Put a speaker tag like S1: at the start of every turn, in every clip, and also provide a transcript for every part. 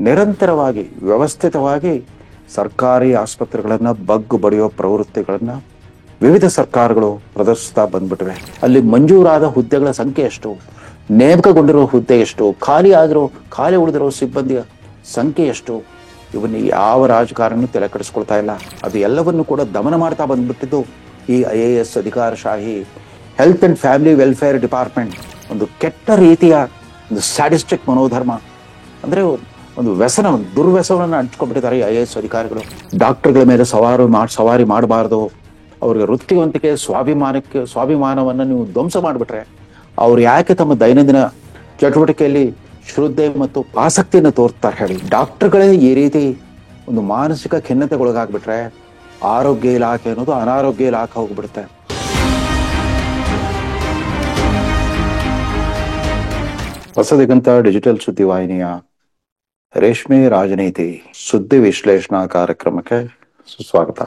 S1: ನಿರಂತರವಾಗಿ ವ್ಯವಸ್ಥಿತವಾಗಿ ಸರ್ಕಾರಿ ಆಸ್ಪತ್ರೆಗಳನ್ನ ಬಗ್ಗು ಬಡಿಯೋ ಪ್ರವೃತ್ತಿಗಳನ್ನ ವಿವಿಧ ಸರ್ಕಾರಗಳು ಪ್ರದರ್ಶಿಸ್ತಾ ಬಂದ್ಬಿಟ್ಟಿವೆ. ಅಲ್ಲಿ ಮಂಜೂರಾದ ಹುದ್ದೆಗಳ ಸಂಖ್ಯೆ ಎಷ್ಟು, ನೇಮಕಗೊಂಡಿರೋ ಹುದ್ದೆ ಎಷ್ಟು, ಖಾಲಿ ಉಳಿದಿರೋ ಸಿಬ್ಬಂದಿಯ ಸಂಖ್ಯೆ ಎಷ್ಟು, ಇವನ್ನ ಯಾವ ರಾಜಕಾರಣನೂ ತಲೆ ಕೆಡಿಸ್ಕೊಳ್ತಾ ಇಲ್ಲ. ಅದು ಎಲ್ಲವನ್ನು ಕೂಡ ದಮನ ಮಾಡ್ತಾ ಬಂದ್ಬಿಟ್ಟಿದ್ದು ಈ IAS ಅಧಿಕಾರಶಾಹಿ health and family welfare department. ಒಂದು ಕೆಟ್ಟ ರೀತಿಯ ಒಂದು ಸ್ಯಾಡಿಸ್ಟಿಕ್ ಮನೋಧರ್ಮ, ಅಂದ್ರೆ ಒಂದು ವ್ಯಸನ, ಒಂದು ದುರ್ವ್ಯಸನವನ್ನು ಹಂಚ್ಕೊಂಡ್ಬಿಟ್ಟಿದ್ದಾರೆ ಈ IAS ಅಧಿಕಾರಿಗಳು. ಡಾಕ್ಟರ್ಗಳ ಮೇಲೆ ಸವಾರಿ ಮಾಡಬಾರ್ದು, ಅವ್ರಿಗೆ ವೃತ್ತಿವಂತಿಕೆ ಸ್ವಾಭಿಮಾನವನ್ನು ನೀವು ಧ್ವಂಸ ಮಾಡಿಬಿಟ್ರೆ ಅವ್ರು ಯಾಕೆ ತಮ್ಮ ದೈನಂದಿನ ಚಟುವಟಿಕೆಯಲ್ಲಿ ಶ್ರದ್ಧೆ ಮತ್ತು ಆಸಕ್ತಿಯನ್ನು ತೋರ್ತಾರೆ ಹೇಳಿ? ಡಾಕ್ಟರ್ಗಳೇ ಈ ರೀತಿ ಒಂದು ಮಾನಸಿಕ ಖಿನ್ನತೆಗೊಳಗಾಗ್ಬಿಟ್ರೆ ಆರೋಗ್ಯ ಇಲಾಖೆ ಅನ್ನೋದು ಅನಾರೋಗ್ಯ ಇಲಾಖೆ ಹೋಗ್ಬಿಡುತ್ತೆ. ಹೊಸದಿಗಂತ ಡಿಜಿಟಲ್ ಸುದ್ದಿವಾಹಿನಿಯ ರೇಷ್ಮೆ ರಾಜನೀತಿ ಸುದ್ದಿ ವಿಶ್ಲೇಷಣಾ ಕಾರ್ಯಕ್ರಮಕ್ಕೆ ಸುಸ್ವಾಗತ.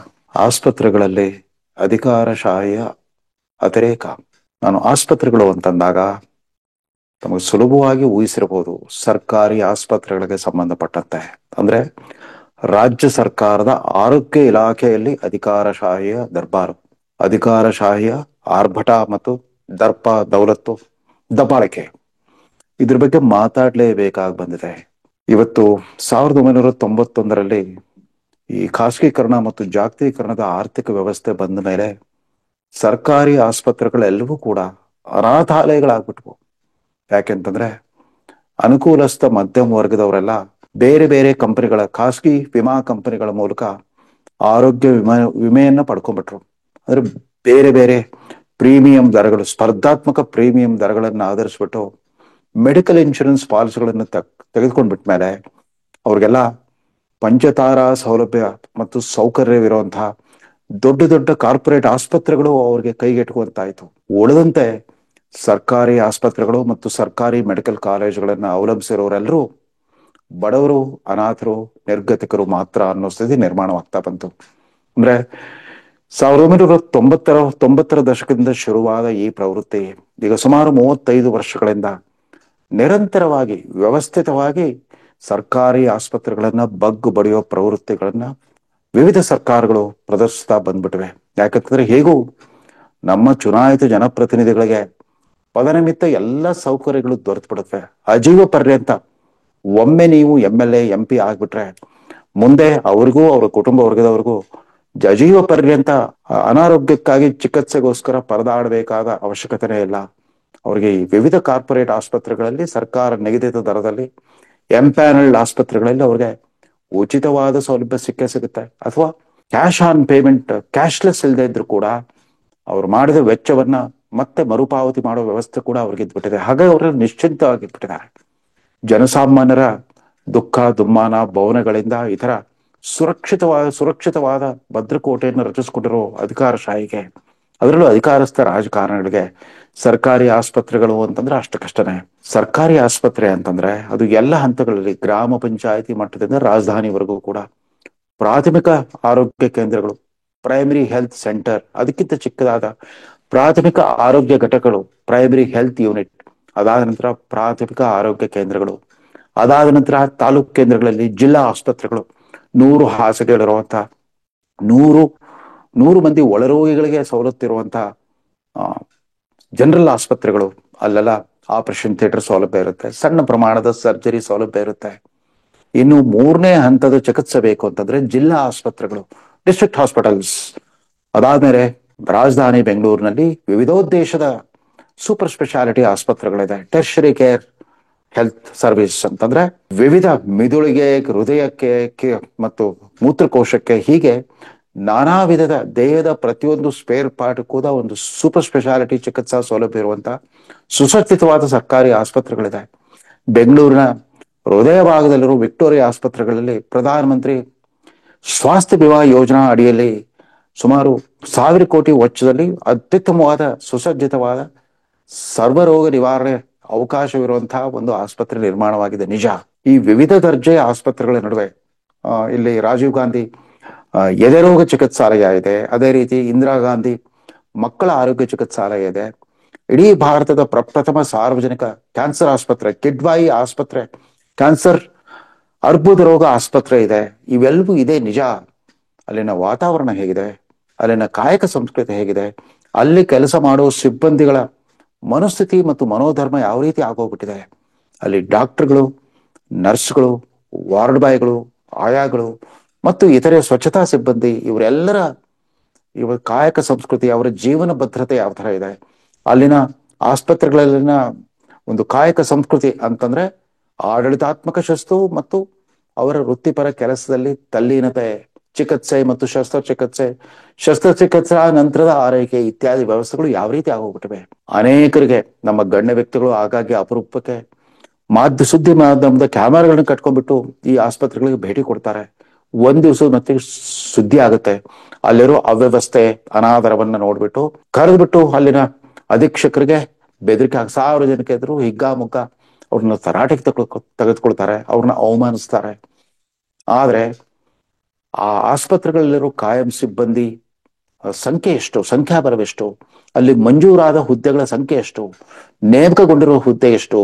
S1: ಆಸ್ಪತ್ರೆಗಳಲ್ಲಿ ಅಧಿಕಾರಶಾಹಿಯ ಅತಿರೇಕ. ನಾನು ಆಸ್ಪತ್ರೆಗಳು ಅಂತಂದಾಗ ತಮಗೆ ಸುಲಭವಾಗಿ ಊಹಿಸಿರಬಹುದು, ಸರ್ಕಾರಿ ಆಸ್ಪತ್ರೆಗಳಿಗೆ ಸಂಬಂಧಪಟ್ಟಂತೆ, ಅಂದ್ರೆ ರಾಜ್ಯ ಸರ್ಕಾರದ ಆರೋಗ್ಯ ಇಲಾಖೆಯಲ್ಲಿ ಅಧಿಕಾರಶಾಹಿಯ ದರ್ಬಾರು, ಅಧಿಕಾರಶಾಹಿಯ ಆರ್ಭಟ ಮತ್ತು ದಬ್ಬಾಳಿಕೆ. ಇದ್ರ ಬಗ್ಗೆ ಮಾತಾಡ್ಲೇಬೇಕಾಗಿ ಬಂದಿದೆ. ಇವತ್ತು 1991ರಲ್ಲಿ ಈ ಖಾಸಗೀಕರಣ ಮತ್ತು ಜಾಗತೀಕರಣದ ಆರ್ಥಿಕ ವ್ಯವಸ್ಥೆ ಬಂದ ಮೇಲೆ ಸರ್ಕಾರಿ ಆಸ್ಪತ್ರೆಗಳೆಲ್ಲವೂ ಕೂಡ ಅನಾಥಾಲಯಗಳಾಗ್ಬಿಟ್ವು. ಯಾಕೆಂತಂದ್ರೆ ಅನುಕೂಲಸ್ಥ ಮಧ್ಯಮ ವರ್ಗದವರೆಲ್ಲ ಬೇರೆ ಬೇರೆ ಕಂಪನಿಗಳ, ಖಾಸಗಿ ವಿಮಾ ಕಂಪನಿಗಳ ಮೂಲಕ ಆರೋಗ್ಯ ವಿಮೆಯನ್ನ ಪಡ್ಕೊಂಡ್ಬಿಟ್ರು. ಅಂದ್ರೆ ಬೇರೆ ಬೇರೆ ಪ್ರೀಮಿಯಂ ದರಗಳು, ಸ್ಪರ್ಧಾತ್ಮಕ ಪ್ರೀಮಿಯಂ ದರಗಳನ್ನ ಆಧರಿಸ್ಬಿಟ್ಟು ಮೆಡಿಕಲ್ ಇನ್ಶೂರೆನ್ಸ್ ಪಾಲಿಸಿಗಳನ್ನ ತೆಗೆದುಕೊಂಡ್ಬಿಟ್ಮೇಲೆ ಅವ್ರಿಗೆಲ್ಲ ಪಂಚತಾರಾ ಸೌಲಭ್ಯ ಮತ್ತು ಸೌಕರ್ಯವಿರುವಂತಹ ದೊಡ್ಡ ದೊಡ್ಡ ಕಾರ್ಪೊರೇಟ್ ಆಸ್ಪತ್ರೆಗಳು ಅವ್ರಿಗೆ ಕೈಗೆಟುಕುವಂತಾಯ್ತು. ಉಳಿದಂತೆ ಸರ್ಕಾರಿ ಆಸ್ಪತ್ರೆಗಳು ಮತ್ತು ಸರ್ಕಾರಿ ಮೆಡಿಕಲ್ ಕಾಲೇಜುಗಳನ್ನ ಅವಲಂಬಿಸಿರೋರೆಲ್ಲರೂ ಬಡವರು, ಅನಾಥರು, ನಿರ್ಗತಿಕರು ಮಾತ್ರ ಅನ್ನೋ ಸ್ಥಿತಿ ನಿರ್ಮಾಣವಾಗ್ತಾ ಬಂತು. ಅಂದ್ರೆ 1990ರ ದಶಕದಿಂದ ಶುರುವಾದ ಈ ಪ್ರವೃತ್ತಿ ಈಗ ಸುಮಾರು 35 ವರ್ಷಗಳಿಂದ ನಿರಂತರವಾಗಿ ವ್ಯವಸ್ಥಿತವಾಗಿ ಸರ್ಕಾರಿ ಆಸ್ಪತ್ರೆಗಳನ್ನ ಬಗ್ಗು ಬಡಿಯೋ ಪ್ರವೃತ್ತಿಗಳನ್ನ ವಿವಿಧ ಸರ್ಕಾರಗಳು ಪ್ರದರ್ಶಿಸ್ತಾ ಬಂದ್ಬಿಟ್ಟಿವೆ. ಯಾಕಂತಂದ್ರೆ ಹೇಗೂ ನಮ್ಮ ಚುನಾಯಿತ ಜನಪ್ರತಿನಿಧಿಗಳಿಗೆ ಪದನಿಮಿತ್ತ ಎಲ್ಲ ಸೌಕರ್ಯಗಳು ದೊರೆತು ಬಿಡುತ್ತವೆ. ಅಜೀವ ಪರ್ಯಂತ ಒಮ್ಮೆ ನೀವು MLA MP ಆಗ್ಬಿಟ್ರೆ ಮುಂದೆ ಅವ್ರಿಗೂ ಅವರ ಕುಟುಂಬ ವರ್ಗದವ್ರಿಗೂ ಅಜೀವ ಪರ್ಯಂತ ಅನಾರೋಗ್ಯಕ್ಕಾಗಿ ಚಿಕಿತ್ಸೆಗೋಸ್ಕರ ಪರದಾಡಬೇಕಾದ ಅವಶ್ಯಕತೆನೇ ಇಲ್ಲ. ಅವ್ರಿಗೆ ಈ ವಿವಿಧ ಕಾರ್ಪೊರೇಟ್ ಆಸ್ಪತ್ರೆಗಳಲ್ಲಿ ಸರ್ಕಾರ ನಿಗದಿತ ದರದಲ್ಲಿ ಎಂಪ್ಯಾನಲ್ಡ್ ಆಸ್ಪತ್ರೆಗಳಲ್ಲಿ ಅವ್ರಿಗೆ ಉಚಿತವಾದ ಸೌಲಭ್ಯ ಸಿಗುತ್ತೆ. ಅಥವಾ ಕ್ಯಾಶ್ ಆನ್ ಪೇಮೆಂಟ್, ಕ್ಯಾಶ್ಲೆಸ್ ಇಲ್ಲದೆ ಇದ್ರು ಕೂಡ ಅವ್ರು ಮಾಡಿದ ವೆಚ್ಚವನ್ನ ಮತ್ತೆ ಮರುಪಾವತಿ ಮಾಡೋ ವ್ಯವಸ್ಥೆ ಕೂಡ ಅವ್ರಿಗೆ ಇದ್ಬಿಟ್ಟಿದೆ. ಹಾಗಾಗಿ ಅವರು ನಿಶ್ಚಿಂತವಾಗಿರ್ಬಿಟ್ಟಿದ್ದಾರೆ. ಜನಸಾಮಾನ್ಯರ ದುಃಖ ದುಮ್ಮಾನ ಭವನಗಳಿಂದ ಈ ತರ ಸುರಕ್ಷಿತವಾದ ಭದ್ರಕೋಟೆಯನ್ನು ರಚಿಸಿಕೊಂಡಿರೋ ಅಧಿಕಾರಶಾಹಿಗೆ, ಅದರಲ್ಲೂ ಅಧಿಕಾರಸ್ಥ ರಾಜಕಾರಣಿಗಳಿಗೆ ಸರ್ಕಾರಿ ಆಸ್ಪತ್ರೆಗಳು ಅಂತಂದ್ರೆ ಅಷ್ಟು ಕಷ್ಟನೇ. ಸರ್ಕಾರಿ ಆಸ್ಪತ್ರೆ ಅಂತಂದ್ರೆ ಅದು ಎಲ್ಲ ಹಂತಗಳಲ್ಲಿ, ಗ್ರಾಮ ಪಂಚಾಯತಿ ಮಟ್ಟದಿಂದ ರಾಜಧಾನಿವರೆಗೂ ಕೂಡ ಪ್ರಾಥಮಿಕ ಆರೋಗ್ಯ ಕೇಂದ್ರಗಳು, ಪ್ರೈಮರಿ ಹೆಲ್ತ್ ಸೆಂಟರ್, ಅದಕ್ಕಿಂತ ಚಿಕ್ಕದಾದ ಪ್ರಾಥಮಿಕ ಆರೋಗ್ಯ ಘಟಕಗಳು, ಪ್ರೈಮರಿ ಹೆಲ್ತ್ ಯೂನಿಟ್, ಅದಾದ ನಂತರ ಪ್ರಾಥಮಿಕ ಆರೋಗ್ಯ ಕೇಂದ್ರಗಳು, ಅದಾದ ನಂತರ ತಾಲೂಕು ಕೇಂದ್ರಗಳಲ್ಲಿ ಜಿಲ್ಲಾ ಆಸ್ಪತ್ರೆಗಳು, 100 ಹಾಸಿಗೆಗಳಿರುವಂತಹ 100 ಮಂದಿ ಒಳರೋಗಿಗಳಿಗೆ ಸವಲತ್ತಿರುವಂತಹ ಜನರಲ್ ಆಸ್ಪತ್ರೆಗಳು, ಅಲ್ಲೆಲ್ಲ ಆಪರೇಷನ್ ಥಿಯೇಟರ್ ಸೌಲಭ್ಯ ಇರುತ್ತೆ, ಸಣ್ಣ ಪ್ರಮಾಣದ ಸರ್ಜರಿ ಸೌಲಭ್ಯ ಇರುತ್ತೆ. ಇನ್ನು 3ನೇ ಹಂತದ ಚಿಕಿತ್ಸೆ ಬೇಕು ಅಂತಂದ್ರೆ ಜಿಲ್ಲಾ ಆಸ್ಪತ್ರೆಗಳು, ಡಿಸ್ಟ್ರಿಕ್ಟ್ ಹಾಸ್ಪಿಟಲ್ಸ್. ಅದಾದ್ಮೇಲೆ ರಾಜಧಾನಿ ಬೆಂಗಳೂರಿನಲ್ಲಿ ವಿವಿಧೋದ್ದೇಶದ ಸೂಪರ್ ಸ್ಪೆಷಾಲಿಟಿ ಆಸ್ಪತ್ರೆಗಳಿದೆ, ಟೆರ್ಷರಿ ಕೇರ್ ಹೆಲ್ತ್ ಸರ್ವಿಸ್ ಅಂತಂದ್ರೆ ವಿವಿಧ ಮಿದುಳಿಗೆ, ಹೃದಯಕ್ಕೆ ಮತ್ತು ಮೂತ್ರಕೋಶಕ್ಕೆ, ಹೀಗೆ ನಾನಾ ವಿಧದ ದೇಹದ ಪ್ರತಿಯೊಂದು ಸ್ಪೇರ್ ಪಾರ್ಟ್ ಕೂಡ ಒಂದು ಸೂಪರ್ ಸ್ಪೆಷಾಲಿಟಿ ಚಿಕಿತ್ಸಾ ಸೌಲಭ್ಯ ಇರುವಂತಹ ಸುಸಜ್ಜಿತವಾದ ಸರ್ಕಾರಿ ಆಸ್ಪತ್ರೆಗಳಿದೆ. ಬೆಂಗಳೂರಿನ ಹೃದಯ ಭಾಗದಲ್ಲಿರುವ ವಿಕ್ಟೋರಿಯಾ ಆಸ್ಪತ್ರೆಗಳಲ್ಲಿ ಪ್ರಧಾನ ಮಂತ್ರಿ ಸ್ವಾಸ್ಥ್ಯ ವಿಮಾ ಯೋಜನಾ ಅಡಿಯಲ್ಲಿ ಸುಮಾರು 1000 ಕೋಟಿ ವೆಚ್ಚದಲ್ಲಿ ಅತ್ಯುತ್ತಮವಾದ ಸುಸಜ್ಜಿತವಾದ ಸರ್ವರೋಗ ನಿವಾರಣೆ ಅವಕಾಶವಿರುವಂತಹ ಒಂದು ಆಸ್ಪತ್ರೆ ನಿರ್ಮಾಣವಾಗಿದೆ. ನಿಜ, ಈ ವಿವಿಧ ದರ್ಜೆಯ ಆಸ್ಪತ್ರೆಗಳ ನಡುವೆ ಇಲ್ಲಿ ರಾಜೀವ್ ಗಾಂಧಿ ಎದೆರೋಗ ಚಿಕಿತ್ಸಾಲಯ ಇದೆ, ಅದೇ ರೀತಿ ಇಂದಿರಾ ಗಾಂಧಿ ಮಕ್ಕಳ ಆರೋಗ್ಯ ಚಿಕಿತ್ಸಾಲಯ ಇದೆ. ಇಡೀ ಭಾರತದ ಪ್ರಪ್ರಥಮ ಸಾರ್ವಜನಿಕ ಕ್ಯಾನ್ಸರ್ ಆಸ್ಪತ್ರೆ, ಕಿಡ್ವಾಯಿ ಆಸ್ಪತ್ರೆ, ಕ್ಯಾನ್ಸರ್ ಅರ್ಬುದ ರೋಗ ಆಸ್ಪತ್ರೆ ಇದೆ. ಇವೆಲ್ಲವೂ ಇದೆ ನಿಜ. ಅಲ್ಲಿನ ವಾತಾವರಣ ಹೇಗಿದೆ, ಅಲ್ಲಿನ ಕಾಯಕ ಸಂಸ್ಕೃತಿ ಹೇಗಿದೆ, ಅಲ್ಲಿ ಕೆಲಸ ಮಾಡುವ ಸಿಬ್ಬಂದಿಗಳ ಮನಸ್ಥಿತಿ ಮತ್ತು ಮನೋಧರ್ಮ ಯಾವ ರೀತಿ ಆಗೋಗ್ಬಿಟ್ಟಿದೆ. ಅಲ್ಲಿ ಡಾಕ್ಟರ್ಗಳು, ನರ್ಸ್ಗಳು, ವಾರ್ಡ್ ಬಾಯ್ಗಳು, ಆಯಾಗಳು ಮತ್ತು ಇತರೆ ಸ್ವಚ್ಛತಾ ಸಿಬ್ಬಂದಿ ಇವರೆಲ್ಲರ ಕಾಯಕ ಸಂಸ್ಕೃತಿ, ಅವರ ಜೀವನ ಭದ್ರತೆ ಯಾವ ತರ ಇದೆ, ಅಲ್ಲಿನ ಆಸ್ಪತ್ರೆಗಳಲ್ಲಿನ ಒಂದು ಕಾಯಕ ಸಂಸ್ಕೃತಿ ಅಂತಂದ್ರೆ ಆಡಳಿತಾತ್ಮಕ ಶಿಸ್ತು ಮತ್ತು ಅವರ ವೃತ್ತಿಪರ ಕೆಲಸದಲ್ಲಿ ತಲ್ಲೀನತೆ, ಚಿಕಿತ್ಸೆ ಮತ್ತು ಶಸ್ತ್ರಚಿಕಿತ್ಸಾ ನಂತರದ ಆರೈಕೆ ಇತ್ಯಾದಿ ವ್ಯವಸ್ಥೆಗಳು ಯಾವ ರೀತಿ ಆಗೋಗ್ಬಿಟ್ಟಿವೆ. ಅನೇಕರಿಗೆ ನಮ್ಮ ಗಣ್ಯ ವ್ಯಕ್ತಿಗಳು ಆಗಾಗ್ಗೆ ಅಪರೂಪಕ್ಕೆ ಸುದ್ದಿ ಮಾಧ್ಯಮದ ಕ್ಯಾಮೆರಾಗಳನ್ನ ಕಟ್ಕೊಂಡ್ಬಿಟ್ಟು ಈ ಆಸ್ಪತ್ರೆಗಳಿಗೆ ಭೇಟಿ ಕೊಡ್ತಾರೆ. ಒಂದ್ ದಿವಸ ಮತ್ತೆ ಸುದ್ದಿ ಆಗುತ್ತೆ. ಅಲ್ಲಿರೋ ಅವ್ಯವಸ್ಥೆ, ಅನಾದರವನ್ನ ನೋಡ್ಬಿಟ್ಟು ಕರೆದ್ಬಿಟ್ಟು ಅಲ್ಲಿನ ಅಧೀಕ್ಷಕರಿಗೆ ಬೆದರಿಕೆ ಹಾಕಿ ಸಾರ್ವಜನಿಕ ಎದುರು ಹಿಗ್ಗಾಮುಗ್ಗ ಅವ್ರನ್ನ ತರಾಟೆಗೆ ತೆಗೆದುಕೊಳ್ತಾರೆ, ಅವ್ರನ್ನ ಅವಮಾನಿಸ್ತಾರೆ. ಆದ್ರೆ ಆ ಆಸ್ಪತ್ರೆಗಳಲ್ಲಿರೋ ಕಾಯಂ ಸಿಬ್ಬಂದಿ ಸಂಖ್ಯೆ ಎಷ್ಟು, ಸಂಖ್ಯಾಬಲವೆಷ್ಟು, ಅಲ್ಲಿ ಮಂಜೂರಾದ ಹುದ್ದೆಗಳ ಸಂಖ್ಯೆ ಎಷ್ಟು, ನೇಮಕಗೊಂಡಿರೋ ಹುದ್ದೆ ಎಷ್ಟು,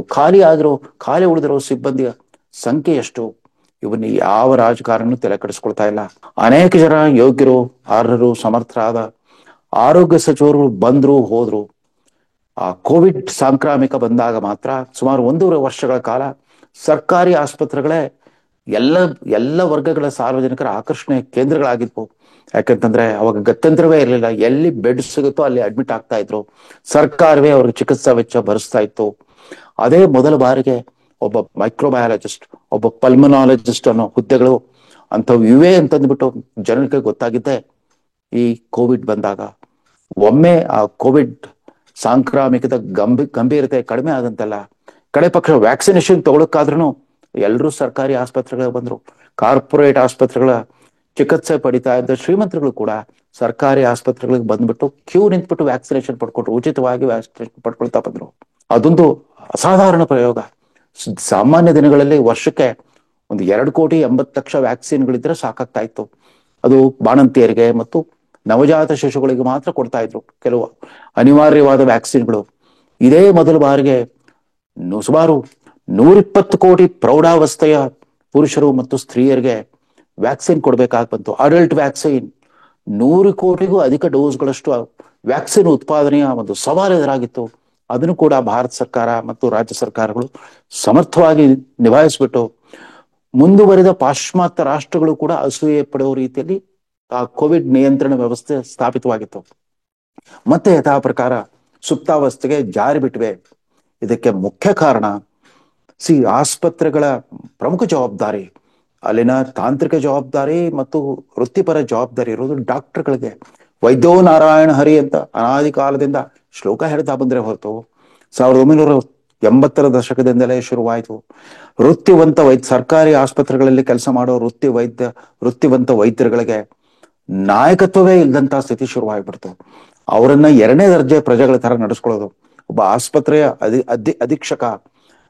S1: ಖಾಲಿ ಉಳಿದಿರೋ ಸಿಬ್ಬಂದಿಯ ಸಂಖ್ಯೆ ಎಷ್ಟು, ಇವನ್ನ ಯಾವ ರಾಜಕಾರಣ ತಲೆ ಕೆಡಿಸ್ಕೊಳ್ತಾ ಇಲ್ಲ. ಅನೇಕ ಜನ ಯೋಗ್ಯರು, ಅರ್ಹರು, ಸಮರ್ಥರಾದ ಆರೋಗ್ಯ ಸಚಿವರು ಬಂದ್ರು ಹೋದ್ರು. ಆ ಕೋವಿಡ್ ಸಾಂಕ್ರಾಮಿಕ ಬಂದಾಗ ಮಾತ್ರ ಸುಮಾರು 1.5 ವರ್ಷಗಳ ಕಾಲ ಸರ್ಕಾರಿ ಆಸ್ಪತ್ರೆಗಳೇ ಎಲ್ಲ ವರ್ಗಗಳ ಸಾರ್ವಜನಿಕರ ಆಕರ್ಷಣೆ ಕೇಂದ್ರಗಳಾಗಿದ್ವು. ಯಾಕಂತಂದ್ರೆ ಅವಾಗ ಗತ್ಯಂತರವೇ ಇರಲಿಲ್ಲ. ಎಲ್ಲಿ ಬೆಡ್ ಸಿಗುತ್ತೋ ಅಲ್ಲಿ ಅಡ್ಮಿಟ್ ಆಗ್ತಾ ಇದ್ರು. ಸರ್ಕಾರವೇ ಅವ್ರಿಗೆ ಚಿಕಿತ್ಸಾ ವೆಚ್ಚ ಭರಿಸ್ತಾ ಇತ್ತು. ಅದೇ ಮೊದಲ ಬಾರಿಗೆ ಒಬ್ಬ ಮೈಕ್ರೋಬಯಾಲಜಿಸ್ಟ್, ಒಬ್ಬ ಪಲ್ಮನಾಲಜಿಸ್ಟ್ ಅನ್ನೋ ಹುದ್ದೆಗಳು ಅಂಥವು ಇವೆ ಅಂತಂದ್ಬಿಟ್ಟು ಜನರಿಗೆ ಗೊತ್ತಾಗಿದ್ದೆ ಈ ಕೋವಿಡ್ ಬಂದಾಗ. ಒಮ್ಮೆ ಆ ಕೋವಿಡ್ ಸಾಂಕ್ರಾಮಿಕದ ಗಂಭೀರತೆ ಕಡಿಮೆ ಆದಂತಲ್ಲ, ಕಡೆ ಪಕ್ಷ ವ್ಯಾಕ್ಸಿನೇಷನ್ ತಗೊಳಕ್ಕಾದ್ರೂ ಎಲ್ಲರೂ ಸರ್ಕಾರಿ ಆಸ್ಪತ್ರೆಗಳಿಗೆ ಬಂದ್ರು. ಕಾರ್ಪೊರೇಟ್ ಆಸ್ಪತ್ರೆಗಳ ಚಿಕಿತ್ಸೆ ಪಡಿತಾ ಇದ್ದ ಶ್ರೀಮಂತರುಗಳು ಕೂಡ ಸರ್ಕಾರಿ ಆಸ್ಪತ್ರೆಗಳಿಗೆ ಬಂದ್ಬಿಟ್ಟು ಕ್ಯೂ ನಿಂತ್ಬಿಟ್ಟು ವ್ಯಾಕ್ಸಿನೇಷನ್ ಪಡ್ಕೊಂಡ್ರು, ಉಚಿತವಾಗಿ ವ್ಯಾಕ್ಸಿನೇಷನ್ ಪಡ್ಕೊಳ್ತಾ ಬಂದ್ರು. ಅದೊಂದು ಅಸಾಧಾರಣ ಪ್ರಯೋಗ. ಸಾಮಾನ್ಯ ದಿನಗಳಲ್ಲಿ ವರ್ಷಕ್ಕೆ 2,80,00,000 ವ್ಯಾಕ್ಸಿನ್ಗಳಿದ್ರೆ ಸಾಕಾಗ್ತಾ ಇತ್ತು. ಅದು ಬಾಣಂತಿಯರಿಗೆ ಮತ್ತು ನವಜಾತ ಶಿಶುಗಳಿಗೆ ಮಾತ್ರ ಕೊಡ್ತಾ ಇದ್ರು ಕೆಲವು ಅನಿವಾರ್ಯವಾದ ವ್ಯಾಕ್ಸಿನ್ಗಳು. ಇದೇ ಮೊದಲ ಬಾರಿಗೆ ಸುಮಾರು 120 ಕೋಟಿ ಪ್ರೌಢಾವಸ್ಥೆಯ ಪುರುಷರು ಮತ್ತು ಸ್ತ್ರೀಯರಿಗೆ ವ್ಯಾಕ್ಸಿನ್ ಕೊಡ್ಬೇಕಾಗಿ ಬಂತು. ಅಡಲ್ಟ್ ವ್ಯಾಕ್ಸಿನ್ 100 ಕೋಟಿಗೂ ಅಧಿಕ ಡೋಸ್ಗಳಷ್ಟು ವ್ಯಾಕ್ಸಿನ್ ಉತ್ಪಾದನೆಯ ಒಂದು ಸವಾಲು ಎದುರಾಗಿತ್ತು. ಅದನ್ನು ಕೂಡ ಭಾರತ ಸರ್ಕಾರ ಮತ್ತು ರಾಜ್ಯ ಸರ್ಕಾರಗಳು ಸಮರ್ಥವಾಗಿ ನಿಭಾಯಿಸ್ಬಿಟ್ಟು ಮುಂದುವರಿದ ಪಾಶ್ಚಿಮಾತ್ಯ ರಾಷ್ಟ್ರಗಳು ಕೂಡ ಅಸೂಯೆ ಪಡೆಯುವ ರೀತಿಯಲ್ಲಿ ಆ ಕೋವಿಡ್ ನಿಯಂತ್ರಣ ವ್ಯವಸ್ಥೆ ಸ್ಥಾಪಿತವಾಗಿತ್ತು. ಮತ್ತೆ ಯಥಾ ಪ್ರಕಾರ ಸುಪ್ತಾವಸ್ಥೆಗೆ ಜಾರಿ ಬಿಟ್ಟಿವೆ. ಇದಕ್ಕೆ ಮುಖ್ಯ ಕಾರಣ ಆಸ್ಪತ್ರೆಗಳ ಪ್ರಮುಖ ಜವಾಬ್ದಾರಿ, ಅಲ್ಲಿನ ತಾಂತ್ರಿಕ ಜವಾಬ್ದಾರಿ ಮತ್ತು ವೃತ್ತಿಪರ ಜವಾಬ್ದಾರಿ ಇರೋದು ಡಾಕ್ಟರ್ಗಳಿಗೆ. ವೈದ್ಯೋ ನಾರಾಯಣ ಹರಿ ಅಂತ ಅನಾದಿ ಕಾಲದಿಂದ ಶ್ಲೋಕ ಹೇಳ್ತಾ ಬಂದ್ರೆ ಹೊರತು 1980ರ ದಶಕದಿಂದಲೇ ಶುರುವಾಯಿತು. ಸರ್ಕಾರಿ ಆಸ್ಪತ್ರೆಗಳಲ್ಲಿ ಕೆಲಸ ಮಾಡೋ ವೃತ್ತಿವಂತ ವೈದ್ಯರುಗಳಿಗೆ ನಾಯಕತ್ವವೇ ಇಲ್ಲದಂತ ಸ್ಥಿತಿ ಶುರುವಾಗ್ಬಿಡ್ತು. ಅವರನ್ನ 2ನೇ ದರ್ಜೆ ಪ್ರಜೆಗಳ ತರ ನಡೆಸ್ಕೊಳ್ಳೋದು. ಒಬ್ಬ ಆಸ್ಪತ್ರೆಯ ಅಧೀಕ್ಷಕ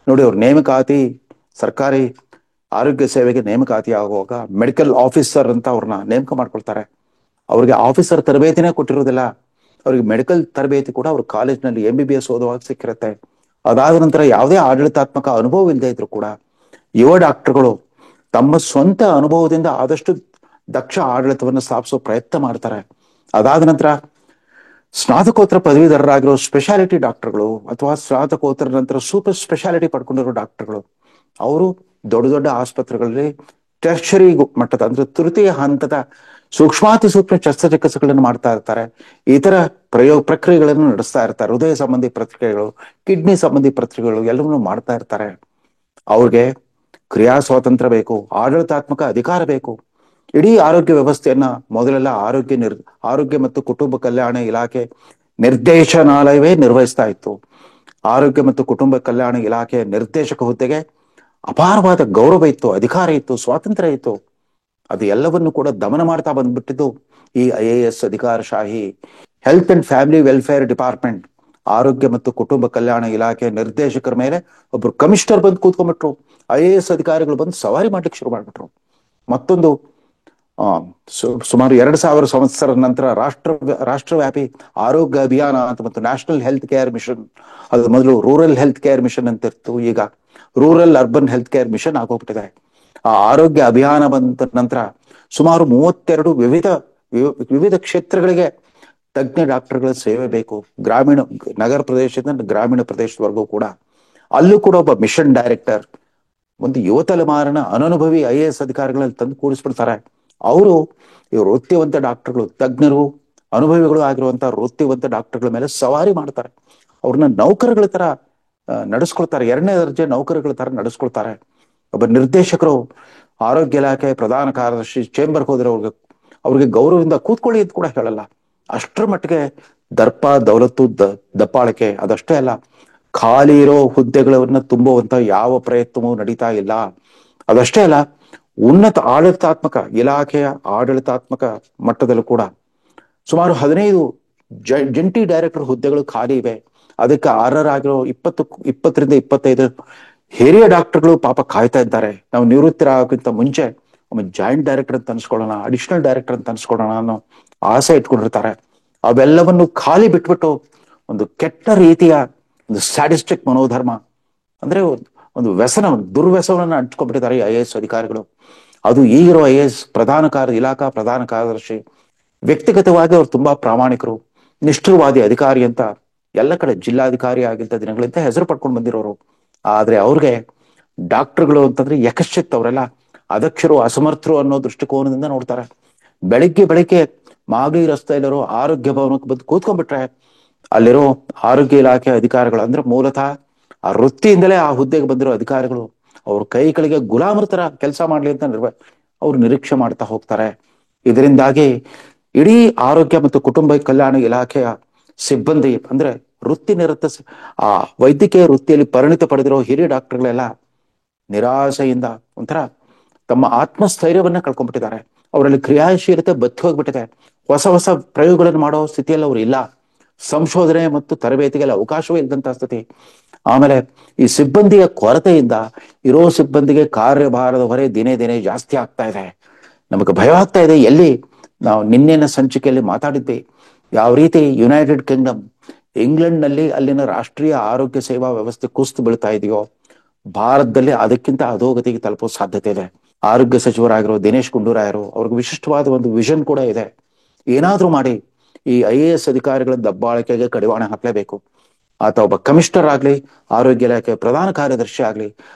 S1: ನೋಡಿ, ಅವ್ರ ನೇಮಕಾತಿ ಸರ್ಕಾರಿ ಆರೋಗ್ಯ ಸೇವೆಗೆ ನೇಮಕಾತಿ ಆಗುವಾಗ ಮೆಡಿಕಲ್ ಆಫೀಸರ್ ಅಂತ ಅವ್ರನ್ನ ನೇಮಕ ಮಾಡ್ಕೊಳ್ತಾರೆ. ಅವ್ರಿಗೆ ಆಫೀಸರ್ ತರಬೇತಿನೇ ಕೊಟ್ಟಿರೋದಿಲ್ಲ. ಅವ್ರಿಗೆ ಮೆಡಿಕಲ್ ತರಬೇತಿ ಕೂಡ ಅವ್ರ ಕಾಲೇಜ್ನಲ್ಲಿ MBBS ಓದುವಾಗ ಸಿಕ್ಕಿರುತ್ತೆ. ಅದಾದ ನಂತರ ಯಾವುದೇ ಆಡಳಿತಾತ್ಮಕ ಅನುಭವ ಇಲ್ಲದೆ ಇದ್ರು ಕೂಡ ಯುವ ಡಾಕ್ಟರ್ಗಳು ತಮ್ಮ ಸ್ವಂತ ಅನುಭವದಿಂದ ಆದಷ್ಟು ದಕ್ಷ ಆಡಳಿತವನ್ನು ಸ್ಥಾಪಿಸೋ ಪ್ರಯತ್ನ ಮಾಡ್ತಾರೆ. ಅದಾದ ನಂತರ ಸ್ನಾತಕೋತ್ತರ ಪದವೀಧರರಾಗಿರೋ ಸ್ಪೆಷಾಲಿಟಿ ಡಾಕ್ಟರ್ಗಳು ಅಥವಾ ಸ್ನಾತಕೋತ್ತರ ನಂತರ ಸೂಪರ್ ಸ್ಪೆಷಾಲಿಟಿ ಪಡ್ಕೊಂಡಿರೋ ಡಾಕ್ಟರ್ಗಳು ಅವರು ದೊಡ್ಡ ದೊಡ್ಡ ಆಸ್ಪತ್ರೆಗಳಲ್ಲಿ ಟೆರ್ಷರಿ ಮಟ್ಟದ ಅಂದ್ರೆ ತೃತೀಯ ಹಂತದ ಸೂಕ್ಷ್ಮಾತಿ ಸೂಕ್ಷ್ಮ ಶಸ್ತ್ರಚಿಕಿತ್ಸೆಗಳನ್ನು ಮಾಡ್ತಾ ಇರ್ತಾರೆ. ಇತರ ಪ್ರಕ್ರಿಯೆಗಳನ್ನು ನಡೆಸ್ತಾ ಇರ್ತಾರೆ. ಹೃದಯ ಸಂಬಂಧಿ ಪ್ರಕ್ರಿಯೆಗಳು, ಕಿಡ್ನಿ ಸಂಬಂಧಿ ಪ್ರಕ್ರಿಯೆಗಳು ಎಲ್ಲವನ್ನೂ ಮಾಡ್ತಾ ಇರ್ತಾರೆ. ಅವ್ರಿಗೆ ಕ್ರಿಯಾ ಸ್ವಾತಂತ್ರ್ಯ ಬೇಕು, ಆಡಳಿತಾತ್ಮಕ ಅಧಿಕಾರ ಬೇಕು. ಇಡೀ ಆರೋಗ್ಯ ವ್ಯವಸ್ಥೆಯನ್ನ ಮೊದಲೆಲ್ಲ ಆರೋಗ್ಯ ಮತ್ತು ಕುಟುಂಬ ಕಲ್ಯಾಣ ಇಲಾಖೆ ನಿರ್ದೇಶನಾಲಯವೇ ನಿರ್ವಹಿಸ್ತಾ ಇತ್ತು. ಆರೋಗ್ಯ ಮತ್ತು ಕುಟುಂಬ ಕಲ್ಯಾಣ ಇಲಾಖೆ ನಿರ್ದೇಶಕ ಹುದ್ದೆಗೆ ಅಪಾರವಾದ ಗೌರವ ಇತ್ತು, ಅಧಿಕಾರ ಇತ್ತು, ಸ್ವಾತಂತ್ರ್ಯ ಇತ್ತು. ಅದು ಎಲ್ಲವನ್ನು ಕೂಡ ದಮನ ಮಾಡ್ತಾ ಬಂದ್ಬಿಟ್ಟಿದ್ದು ಈ IAS ಅಧಿಕಾರಶಾಹಿ. Health and family welfare department, ಆರೋಗ್ಯ ಮತ್ತು ಕುಟುಂಬ ಕಲ್ಯಾಣ ಇಲಾಖೆ ನಿರ್ದೇಶಕರ ಮೇಲೆ ಒಬ್ರು ಕಮಿಷನರ್ ಬಂದು ಕೂತ್ಕೊಂಡ್ಬಿಟ್ರು. IAS ಅಧಿಕಾರಿಗಳು ಬಂದು ಸವಾರಿ ಮಾಡ್ಲಿಕ್ಕೆ ಶುರು ಮಾಡ್ಬಿಟ್ರು. ಮತ್ತೊಂದು ಸುಮಾರು 2,000 ಸಂವತ್ಸರದ ನಂತರ ರಾಷ್ಟ್ರವ್ಯಾಪಿ ಆರೋಗ್ಯ ಅಭಿಯಾನ ಅಂತ ಮತ್ತು ನ್ಯಾಷನಲ್ ಹೆಲ್ತ್ ಕೇರ್ ಮಿಷನ್, ಅದು ಮೊದಲು ರೂರಲ್ ಹೆಲ್ತ್ ಕೇರ್ ಮಿಷನ್ ಅಂತ ಇತ್ತು, ಈಗ rural urban health care mission ಆಗೋಗ್ಬಿಟ್ಟಿದೆ. ಆ ಆರೋಗ್ಯ ಅಭಿಯಾನ ಬಂದ ನಂತರ ಸುಮಾರು 32 ವಿವಿಧ ಕ್ಷೇತ್ರಗಳಿಗೆ ತಜ್ಞ ಡಾಕ್ಟರ್ಗಳ ಸೇವೆ ಬೇಕು. ಗ್ರಾಮೀಣ ನಗರ ಪ್ರದೇಶದಿಂದ ಗ್ರಾಮೀಣ ಪ್ರದೇಶದವರೆಗೂ ಕೂಡ ಅಲ್ಲೂ ಕೂಡ ಒಬ್ಬ ಮಿಷನ್ ಡೈರೆಕ್ಟರ್, ಒಂದು ಯುವ ತಲೆಮಾರಿನ ಅನನುಭವಿ IAS ಅಧಿಕಾರಿಗಳಲ್ಲಿ ತಂದು ಕೂಡಿಸ್ಬಿಡ್ತಾರೆ. ಅವರು ಇವರು ವೃತ್ತಿವಂತ ಡಾಕ್ಟರ್ಗಳು, ತಜ್ಞರು, ಅನುಭವಿಗಳು ಆಗಿರುವಂತಹ ವೃತ್ತಿವಂತ ಡಾಕ್ಟರ್ಗಳ ಮೇಲೆ ಸವಾರಿ ಮಾಡ್ತಾರೆ. ಅವ್ರನ್ನ ನೌಕರಗಳ ತರ ನಡೆಸ್ಕೊಳ್ತಾರೆ, 2ನೇ ದರ್ಜೆ ನೌಕರಗಳ ತರ ನಡೆಸ್ಕೊಳ್ತಾರೆ. ಒಬ್ಬ ನಿರ್ದೇಶಕರು ಆರೋಗ್ಯ ಇಲಾಖೆ ಪ್ರಧಾನ ಕಾರ್ಯದರ್ಶಿ ಚೇಂಬರ್ಗೆ ಹೋದ್ರೆ ಅವ್ರಿಗೆ ಗೌರವದಿಂದ ಕೂತ್ಕೊಳ್ಳಿ ಅಂತ ಕೂಡ ಹೇಳಲ್ಲ. ಅಷ್ಟರ ಮಟ್ಟಿಗೆ ದರ್ಪ ದೌಲತ್ತು ದಪ್ಪಾಳಿಕೆ. ಅದಷ್ಟೇ ಅಲ್ಲ, ಖಾಲಿ ಇರೋ ಹುದ್ದೆಗಳನ್ನ ತುಂಬುವಂತ ಯಾವ ಪ್ರಯತ್ನವೂ ನಡೀತಾ ಇಲ್ಲ. ಅದಷ್ಟೇ ಅಲ್ಲ, ಉನ್ನತ ಆಡಳಿತಾತ್ಮಕ ಇಲಾಖೆಯ ಆಡಳಿತಾತ್ಮಕ ಮಟ್ಟದಲ್ಲೂ ಕೂಡ ಸುಮಾರು 15 ಜಂಟಿ ಡೈರೆಕ್ಟರ್ ಹುದ್ದೆಗಳು ಖಾಲಿ ಇವೆ. ಅದಕ್ಕೆ ಅರ್ಹರಾಗಿರೋ 20ರಿಂದ 25 ಹಿರಿಯ ಡಾಕ್ಟರ್ಗಳು ಪಾಪ ಕಾಯ್ತಾ ಇದ್ದಾರೆ. ನಾವು ನಿವೃತ್ತರಾಗೋಕ್ಕಿಂತ ಮುಂಚೆ ಒಮ್ಮೆ ಜಾಯಿಂಟ್ ಡೈರೆಕ್ಟರ್ ಅಂತ ಅನ್ಸ್ಕೊಳ್ಳೋಣ, ಅಡಿಷನಲ್ ಡೈರೆಕ್ಟರ್ ಅಂತ ಅನ್ಸ್ಕೊಳ್ಳೋಣ ಅನ್ನೋ ಆಸೆ ಇಟ್ಕೊಂಡಿರ್ತಾರೆ. ಅವೆಲ್ಲವನ್ನು ಖಾಲಿ ಬಿಟ್ಬಿಟ್ಟು ಒಂದು ಕೆಟ್ಟ ರೀತಿಯ ಒಂದು ಸ್ಯಾಡಿಸ್ಟಿಕ್ ಮನೋಧರ್ಮ, ಅಂದ್ರೆ ಒಂದು ವ್ಯಸನ, ಒಂದು ದುರ್ವ್ಯಸನವನ್ನು ಅಂಟ್ಕೊಂಡ್ಬಿಟ್ಟಿದ್ದಾರೆ IAS ಅಧಿಕಾರಿಗಳು. ಅದು ಈಗಿರೋ IAS ಇಲಾಖಾ ಪ್ರಧಾನ ಕಾರ್ಯದರ್ಶಿ. ವ್ಯಕ್ತಿಗತವಾಗಿ ಅವ್ರು ತುಂಬಾ ಪ್ರಾಮಾಣಿಕರು, ನಿಷ್ಠುರವಾದಿ ಅಧಿಕಾರಿ ಅಂತ ಎಲ್ಲ ಕಡೆ ಜಿಲ್ಲಾಧಿಕಾರಿ ಆಗಿದ್ದ ದಿನಗಳಿಂದ ಹೆಸರು ಪಡ್ಕೊಂಡು ಬಂದಿರೋರು. ಆದ್ರೆ ಅವ್ರಿಗೆ ಡಾಕ್ಟರ್ಗಳು ಅಂತಂದ್ರೆ ಯಕಶ್ಚಿತ್, ಅವರೆಲ್ಲ ಅದಕ್ಷರು, ಅಸಮರ್ಥರು ಅನ್ನೋ ದೃಷ್ಟಿಕೋನದಿಂದ ನೋಡ್ತಾರೆ. ಬೆಳಿಗ್ಗೆ ಮಾಗಡಿ ರಸ್ತೆಯಲ್ಲಿರೋ ಆರೋಗ್ಯ ಭವನಕ್ಕೆ ಬಂದು ಕೂತ್ಕೊಂಡ್ಬಿಟ್ರೆ ಅಲ್ಲಿರೋ ಆರೋಗ್ಯ ಇಲಾಖೆ ಅಧಿಕಾರಿಗಳು, ಅಂದ್ರೆ ಮೂಲತಃ ಆ ವೃತ್ತಿಯಿಂದಲೇ ಆ ಹುದ್ದೆಗೆ ಬಂದಿರೋ ಅಧಿಕಾರಿಗಳು ಅವ್ರ ಕೈಗಳಿಗೆ ಗುಲಾಮರ ತರ ಕೆಲಸ ಮಾಡ್ಲಿ ಅಂತ ಅವ್ರು ನಿರೀಕ್ಷೆ ಮಾಡ್ತಾ ಹೋಗ್ತಾರೆ. ಇದರಿಂದಾಗಿ ಇಡೀ ಆರೋಗ್ಯ ಮತ್ತು ಕುಟುಂಬ ಕಲ್ಯಾಣ ಇಲಾಖೆಯ ಸಿಬ್ಬಂದಿ, ಅಂದ್ರೆ ವೃತ್ತಿ ನಿರತ ಆ ವೈದ್ಯಕೀಯ ವೃತ್ತಿಯಲ್ಲಿ ಪರಿಣಿತ ಪಡೆದಿರೋ ಹಿರಿಯ ಡಾಕ್ಟರ್ಗಳೆಲ್ಲ ನಿರಾಶೆಯಿಂದ ಒಂಥರ ತಮ್ಮ ಆತ್ಮಸ್ಥೈರ್ಯವನ್ನ ಕಳ್ಕೊಂಡ್ಬಿಟ್ಟಿದ್ದಾರೆ. ಅವರಲ್ಲಿ ಕ್ರಿಯಾಶೀಲತೆ ಬತ್ತಿ ಹೋಗ್ಬಿಟ್ಟಿದೆ. ಹೊಸ ಪ್ರಯೋಗಗಳನ್ನು ಮಾಡೋ ಸ್ಥಿತಿಯಲ್ಲಿ ಅವ್ರು ಇಲ್ಲ. ಸಂಶೋಧನೆ ಮತ್ತು ತರಬೇತಿಗೆಲ್ಲ ಅವಕಾಶವೇ ಇಲ್ಲದಂತಹ ಸ್ಥಿತಿ. ಆಮೇಲೆ ಈ ಸಿಬ್ಬಂದಿಯ ಕೊರತೆಯಿಂದ ಇರೋ ಸಿಬ್ಬಂದಿಗೆ ಕಾರ್ಯಭಾರದ ಹೊರೆ ದಿನೇ ಜಾಸ್ತಿ ಆಗ್ತಾ ಇದೆ. ನಮಗೆ ಭಯ ಆಗ್ತಾ ಇದೆ. ಎಲ್ಲಿ ನಾವು ನಿನ್ನೆನ ಸಂಚಿಕೆಯಲ್ಲಿ ಮಾತಾಡಿದ್ವಿ, ಯಾವ ರೀತಿ ಯುನೈಟೆಡ್ ಕಿಂಗ್ಡಮ್, ಇಂಗ್ಲೆಂಡ್ ನಲ್ಲಿ ಅಲ್ಲಿನ ರಾಷ್ಟ್ರೀಯ ಆರೋಗ್ಯ ಸೇವಾ ವ್ಯವಸ್ಥೆ ಕುಸಿದು ಬೀಳ್ತಾ ಇದೆಯೋ, ಭಾರತದಲ್ಲಿ ಅದಕ್ಕಿಂತ ಅಧೋಗತಿಗೆ ತಲುಪೋ ಸಾಧ್ಯತೆ ಇದೆ. ಆರೋಗ್ಯ ಸಚಿವರಾಗಿರೋ ದಿನೇಶ್ ಗುಂಡೂರಾಯರು, ಅವ್ರಿಗೆ ವಿಶಿಷ್ಟವಾದ ಒಂದು ವಿಷನ್ ಕೂಡ ಇದೆ. ಏನಾದ್ರೂ ಮಾಡಿ ಈ IAS ಅಧಿಕಾರಿಗಳ ದಬ್ಬಾಳಿಕೆಗೆ ಕಡಿವಾಣ ಹಾಕ್ಲೇಬೇಕು. ಆತ ಒಬ್ಬ ಕಮಿಷನರ್ ಆಗ್ಲಿ, ಆರೋಗ್ಯ ಇಲಾಖೆ ಪ್ರಧಾನ ಕಾರ್ಯದರ್ಶಿ ಆಗ್ಲಿ,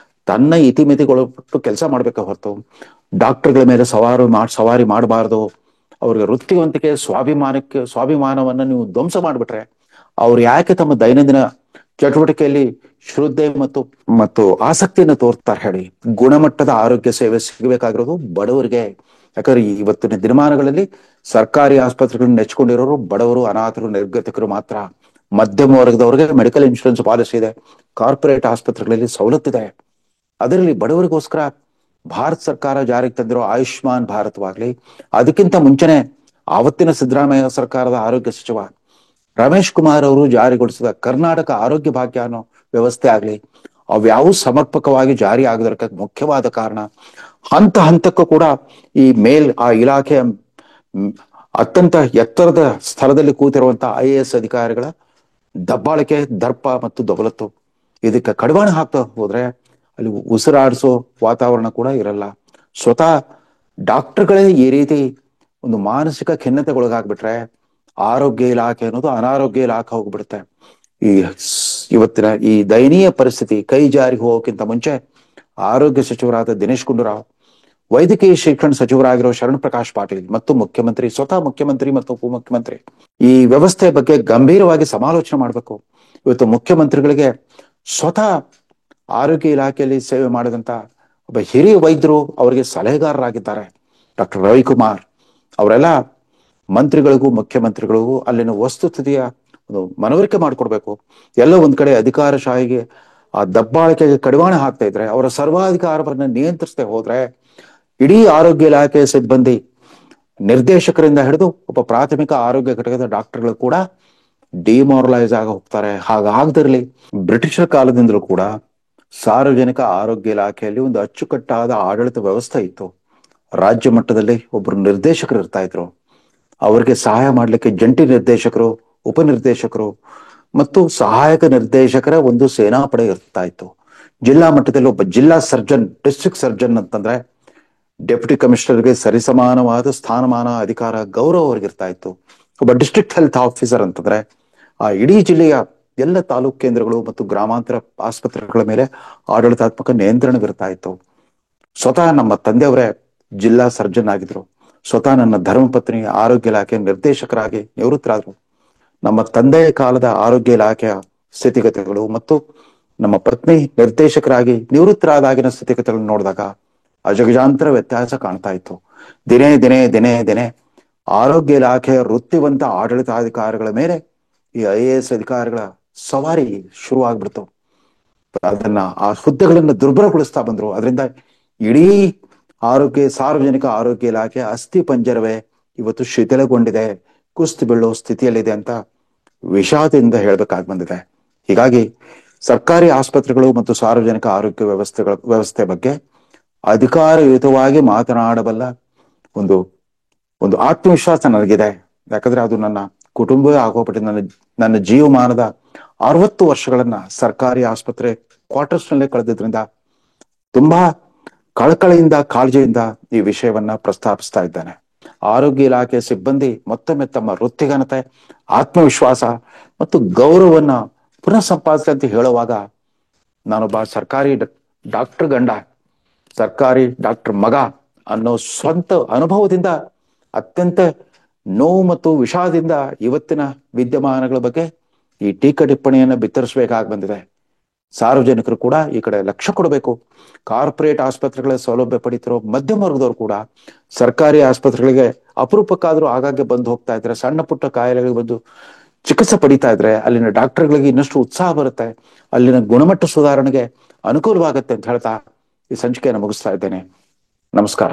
S1: ತನ್ನ ಇತಿಮಿತಿಗೊಳಪಟ್ಟು ಕೆಲಸ ಮಾಡ್ಬೇಕೆ ಹೊರತು ಡಾಕ್ಟರ್ಗಳ ಮೇಲೆ ಸವಾರಿ ಮಾಡಬಾರದು. ಅವ್ರಿಗೆ ವೃತ್ತಿವಂತಿಕೆ, ಸ್ವಾಭಿಮಾನವನ್ನ ನೀವು ಧ್ವಂಸ ಮಾಡ್ಬಿಟ್ರೆ ಅವ್ರು ಯಾಕೆ ತಮ್ಮ ದೈನಂದಿನ ಚಟುವಟಿಕೆಯಲ್ಲಿ ಶ್ರದ್ಧೆ ಮತ್ತು ಆಸಕ್ತಿಯನ್ನು ತೋರ್ತಾರೆ ಹೇಳಿ? ಗುಣಮಟ್ಟದ ಆರೋಗ್ಯ ಸೇವೆ ಸಿಗಬೇಕಾಗಿರೋದು ಬಡವರಿಗೆ. ಯಾಕಂದ್ರೆ ಇವತ್ತಿನ ದಿನಮಾನಗಳಲ್ಲಿ ಸರ್ಕಾರಿ ಆಸ್ಪತ್ರೆಗಳನ್ನ ನೆಚ್ಕೊಂಡಿರೋರು ಬಡವರು, ಅನಾಥರು, ನಿರ್ಗತಿಕರು ಮಾತ್ರ. ಮಧ್ಯಮ ವರ್ಗದವ್ರಿಗೆ ಮೆಡಿಕಲ್ ಇನ್ಶೂರೆನ್ಸ್ ಪಾಲಿಸಿ ಇದೆ, ಕಾರ್ಪೊರೇಟ್ ಆಸ್ಪತ್ರೆಗಳಲ್ಲಿ ಸವಲತ್ತಿದೆ. ಅದರಲ್ಲಿ ಬಡವರಿಗೋಸ್ಕರ ಭಾರತ ಸರ್ಕಾರ ಜಾರಿಗೆ ತಂದಿರೋ ಆಯುಷ್ಮಾನ್ ಭಾರತವಾಗ್ಲಿ, ಅದಕ್ಕಿಂತ ಮುಂಚೆನೆ ಆವತ್ತಿನ ಸಿದ್ದರಾಮಯ್ಯ ಸರ್ಕಾರದ ಆರೋಗ್ಯ ಸಚಿವ ರಮೇಶ್ ಕುಮಾರ್ ಅವರು ಜಾರಿಗೊಳಿಸಿದ ಕರ್ನಾಟಕ ಆರೋಗ್ಯ ಭಾಗ್ಯ ಅನ್ನೋ ವ್ಯವಸ್ಥೆ ಆಗ್ಲಿ, ಅವ್ಯಾವು ಸಮರ್ಪಕವಾಗಿ ಜಾರಿ ಆಗೋದಕ್ಕೆ ಮುಖ್ಯವಾದ ಕಾರಣ ಹಂತಕ್ಕೂ ಕೂಡ ಆ ಇಲಾಖೆಯ ಅತ್ಯಂತ ಎತ್ತರದ ಸ್ಥಳದಲ್ಲಿ ಕೂತಿರುವಂತಹ IAS ಅಧಿಕಾರಿಗಳ ದಬ್ಬಾಳಿಕೆ, ದರ್ಪ ಮತ್ತು ದೌಲತ್ತು. ಇದಕ್ಕೆ ಕಡಿವಾಣ ಹಾಕ್ತಾ ಹೋದ್ರೆ ಅಲ್ಲಿ ಉಸಿರಾಡಿಸೋ ವಾತಾವರಣ ಕೂಡ ಇರಲ್ಲ. ಸ್ವತಃ ಡಾಕ್ಟರ್ಗಳೇ ಈ ರೀತಿ ಒಂದು ಮಾನಸಿಕ ಖಿನ್ನತೆಗೊಳಗಾಗ್ಬಿಟ್ರೆ ಆರೋಗ್ಯ ಇಲಾಖೆ ಅನ್ನೋದು ಅನಾರೋಗ್ಯ ಇಲಾಖೆ ಹೋಗ್ಬಿಡುತ್ತೆ. ಇವತ್ತಿನ ಈ ದಯನೀಯ ಪರಿಸ್ಥಿತಿ ಕೈ ಜಾರಿ ಹೋಗೋಕ್ಕಿಂತ ಮುಂಚೆ ಆರೋಗ್ಯ ಸಚಿವರಾದ ದಿನೇಶ್ ಗುಂಡೂರಾವ್, ವೈದ್ಯಕೀಯ ಶಿಕ್ಷಣ ಸಚಿವರಾಗಿರೋ ಶರಣ್ ಪ್ರಕಾಶ್ ಪಾಟೀಲ್ ಮತ್ತು ಸ್ವತಃ ಮುಖ್ಯಮಂತ್ರಿ ಮತ್ತು ಉಪಮುಖ್ಯಮಂತ್ರಿ ಈ ವ್ಯವಸ್ಥೆ ಬಗ್ಗೆ ಗಂಭೀರವಾಗಿ ಸಮಾಲೋಚನೆ ಮಾಡಬೇಕು. ಇವತ್ತು ಮುಖ್ಯಮಂತ್ರಿಗಳಿಗೆ ಸ್ವತಃ ಆರೋಗ್ಯ ಇಲಾಖೆಯಲ್ಲಿ ಸೇವೆ ಮಾಡಿದಂತ ಒಬ್ಬ ಹಿರಿಯ ವೈದ್ಯರು ಅವರಿಗೆ ಸಲಹೆಗಾರರಾಗಿದ್ದಾರೆ, ಡಾಕ್ಟರ್ ರವಿಕುಮಾರ್. ಅವರೆಲ್ಲ ಮಂತ್ರಿಗಳಿಗೂ ಮುಖ್ಯಮಂತ್ರಿಗಳಿಗೂ ಅಲ್ಲಿನ ವಸ್ತುಸ್ಥಿತಿಯ ಒಂದು ಮನವರಿಕೆ ಮಾಡಿಕೊಡ್ಬೇಕು. ಎಲ್ಲ ಒಂದ್ ಕಡೆ ಅಧಿಕಾರಶಾಹಿಗೆ ಆ ದಬ್ಬಾಳಿಕೆಗೆ ಕಡಿವಾಣ ಹಾಕ್ತಾ ಇದ್ರೆ, ಅವರ ಸರ್ವಾಧಿಕಾರವನ್ನ ನಿಯಂತ್ರಿಸದೆ ಹೋದ್ರೆ ಇಡೀ ಆರೋಗ್ಯ ಇಲಾಖೆ ಸಿಬ್ಬಂದಿ, ನಿರ್ದೇಶಕರಿಂದ ಹಿಡಿದು ಒಬ್ಬ ಪ್ರಾಥಮಿಕ ಆರೋಗ್ಯ ಘಟಕದ ಡಾಕ್ಟರ್ಗಳು ಕೂಡ ಡಿಮಾರಲೈಸ್ ಆಗಿ ಹೋಗ್ತಾರೆ. ಹಾಗಾಗದಿರ್ಲಿ. ಬ್ರಿಟಿಷರ ಕಾಲದಿಂದಲೂ ಕೂಡ ಸಾರ್ವಜನಿಕ ಆರೋಗ್ಯ ಇಲಾಖೆಯಲ್ಲಿ ಒಂದು ಅಚ್ಚುಕಟ್ಟಾದ ಆಡಳಿತ ವ್ಯವಸ್ಥೆ ಇತ್ತು. ರಾಜ್ಯ ಮಟ್ಟದಲ್ಲಿ ಒಬ್ರು ನಿರ್ದೇಶಕರು ಇರ್ತಾ ಇದ್ರು. ಅವರಿಗೆ ಸಹಾಯ ಮಾಡ್ಲಿಕ್ಕೆ ಜಂಟಿ ನಿರ್ದೇಶಕರು, ಉಪನಿರ್ದೇಶಕರು ಮತ್ತು ಸಹಾಯಕ ನಿರ್ದೇಶಕರ ಒಂದು ಸೇನಾಪಡೆ ಇರ್ತಾ ಇತ್ತು. ಜಿಲ್ಲಾ ಮಟ್ಟದಲ್ಲಿ ಒಬ್ಬ ಜಿಲ್ಲಾ ಸರ್ಜನ್, ಡಿಸ್ಟ್ರಿಕ್ಟ್ ಸರ್ಜನ್ ಅಂತಂದ್ರೆ ಡೆಪ್ಯೂಟಿ ಕಮಿಷನರ್ಗೆ ಸರಿಸಮಾನವಾದ ಸ್ಥಾನಮಾನ, ಅಧಿಕಾರ, ಗೌರವ ಅವ್ರಿಗಿರ್ತಾ ಇತ್ತು. ಒಬ್ಬ ಡಿಸ್ಟ್ರಿಕ್ಟ್ ಹೆಲ್ತ್ ಆಫೀಸರ್ ಅಂತಂದ್ರೆ ಆ ಇಡೀ ಜಿಲ್ಲೆಯ ಎಲ್ಲ ತಾಲೂಕು ಕೇಂದ್ರಗಳು ಮತ್ತು ಗ್ರಾಮಾಂತರ ಆಸ್ಪತ್ರೆಗಳ ಮೇಲೆ ಆಡಳಿತಾತ್ಮಕ ನಿಯಂತ್ರಣವಿರ್ತಾ ಇತ್ತು. ಸ್ವತಃ ನಮ್ಮ ತಂದೆಯವರೇ ಜಿಲ್ಲಾ ಸರ್ಜನ್ ಆಗಿದ್ರು. ಸ್ವತಃ ನನ್ನ ಧರ್ಮಪತ್ನಿ ಆರೋಗ್ಯ ಇಲಾಖೆ ನಿರ್ದೇಶಕರಾಗಿ ನಿವೃತ್ತರಾದ್ರು. ನಮ್ಮ ತಂದೆಯ ಕಾಲದ ಆರೋಗ್ಯ ಇಲಾಖೆಯ ಸ್ಥಿತಿಗತಿಗಳು ಮತ್ತು ನಮ್ಮ ಪತ್ನಿ ನಿರ್ದೇಶಕರಾಗಿ ನಿವೃತ್ತರಾದಾಗಿನ ಸ್ಥಿತಿಗತಿಗಳನ್ನು ನೋಡಿದಾಗ ಅಜಗಜಾಂತರ ವ್ಯತ್ಯಾಸ ಕಾಣ್ತಾ ಇತ್ತು. ದಿನೇ ದಿನೇ ದಿನೇ ದಿನೇ ಆರೋಗ್ಯ ಇಲಾಖೆಯ ವೃತ್ತಿವಂತ ಆಡಳಿತಾಧಿಕಾರಿಗಳ ಮೇಲೆ ಈ IAS ಅಧಿಕಾರಿಗಳ ಸವಾರಿ ಶುರುವಾಗ್ಬಿಡ್ತು. ಅದನ್ನ ಆ ಹುದ್ದೆಗಳನ್ನ ದುರ್ಬಲಗೊಳಿಸ್ತಾ ಬಂದ್ರು. ಅದರಿಂದ ಇಡೀ ಸಾರ್ವಜನಿಕ ಆರೋಗ್ಯ ಇಲಾಖೆ ಅಸ್ಥಿ ಪಂಜರವೇ ಇವತ್ತು ಶಿಥಿಲಗೊಂಡಿದೆ, ಕುಸ್ತು ಬೀಳೋ ಸ್ಥಿತಿಯಲ್ಲಿದೆ ಅಂತ ವಿಷಾದದಿಂದ ಹೇಳ್ಬೇಕಾಗಿ ಬಂದಿದೆ. ಹೀಗಾಗಿ ಸರ್ಕಾರಿ ಆಸ್ಪತ್ರೆಗಳು ಮತ್ತು ಸಾರ್ವಜನಿಕ ಆರೋಗ್ಯ ವ್ಯವಸ್ಥೆ ಬಗ್ಗೆ ಅಧಿಕಾರಯುತವಾಗಿ ಮಾತನಾಡಬಲ್ಲ ಒಂದು ಒಂದು ಆತ್ಮವಿಶ್ವಾಸ ನನಗಿದೆ. ಯಾಕಂದ್ರೆ ಅದು ನನ್ನ ಕುಟುಂಬವೇ ಆಗೋಗ್ಬಿಟ್ಟಿದೆ. ನನ್ನ ಜೀವಮಾನದ 60 ವರ್ಷಗಳನ್ನ ಸರ್ಕಾರಿ ಆಸ್ಪತ್ರೆ ಕ್ವಾರ್ಟರ್ಸ್ ನಲ್ಲೇ ಕಳೆದಿದ್ರಿಂದ ತುಂಬಾ ಕಳಕಳಿಯಿಂದ, ಕಾಳಜಿಯಿಂದ ಈ ವಿಷಯವನ್ನ ಪ್ರಸ್ತಾಪಿಸ್ತಾ ಇದ್ದೇನೆ. ಆರೋಗ್ಯ ಇಲಾಖೆ ಸಿಬ್ಬಂದಿ ಮತ್ತೊಮ್ಮೆ ತಮ್ಮ ವೃತ್ತಿಘನತೆ, ಆತ್ಮವಿಶ್ವಾಸ ಮತ್ತು ಗೌರವವನ್ನ ಪುನಃ ಸಂಪಾದಿಸಿ ಅಂತ ಹೇಳುವಾಗ ನಾನೊಬ್ಬ ಸರ್ಕಾರಿ ಡಾಕ್ಟರ್ ಗಂಡ, ಸರ್ಕಾರಿ ಡಾಕ್ಟರ್ ಮಗ ಅನ್ನೋ ಸ್ವಂತ ಅನುಭವದಿಂದ ಅತ್ಯಂತ ನೋವು ಮತ್ತು ವಿಷಾದದಿಂದ ಇವತ್ತಿನ ವಿದ್ಯಮಾನಗಳ ಬಗ್ಗೆ ಈ ಟೀಕಾ ಟಿಪ್ಪಣಿಯನ್ನು ಬಿತ್ತರಿಸಬೇಕಾಗಿ ಬಂದಿದೆ. ಸಾರ್ವಜನಿಕರು ಕೂಡ ಈ ಕಡೆ ಲಕ್ಷ್ಯ ಕೊಡಬೇಕು. ಕಾರ್ಪೊರೇಟ್ ಆಸ್ಪತ್ರೆಗಳ ಸೌಲಭ್ಯ ಪಡಿತಿರೋ ಮಧ್ಯಮ ವರ್ಗದವರು ಕೂಡ ಸರ್ಕಾರಿ ಆಸ್ಪತ್ರೆಗಳಿಗೆ ಅಪರೂಪಕ್ಕಾದ್ರೂ ಆಗಾಗ್ಗೆ ಬಂದು ಹೋಗ್ತಾ ಇದ್ರೆ, ಸಣ್ಣ ಪುಟ್ಟ ಕಾಯಿಲೆಗಳಿಗೆ ಬಂದು ಚಿಕಿತ್ಸೆ ಪಡಿತಾ ಇದ್ರೆ ಅಲ್ಲಿನ ಡಾಕ್ಟರ್ಗಳಿಗೆ ಇನ್ನಷ್ಟು ಉತ್ಸಾಹ ಬರುತ್ತೆ, ಅಲ್ಲಿನ ಗುಣಮಟ್ಟ ಸುಧಾರಣೆಗೆ ಅನುಕೂಲವಾಗುತ್ತೆ ಅಂತ ಹೇಳ್ತಾ ಈ ಸಂಚಿಕೆಯನ್ನು ಮುಗಿಸ್ತಾ ಇದ್ದೇನೆ. ನಮಸ್ಕಾರ.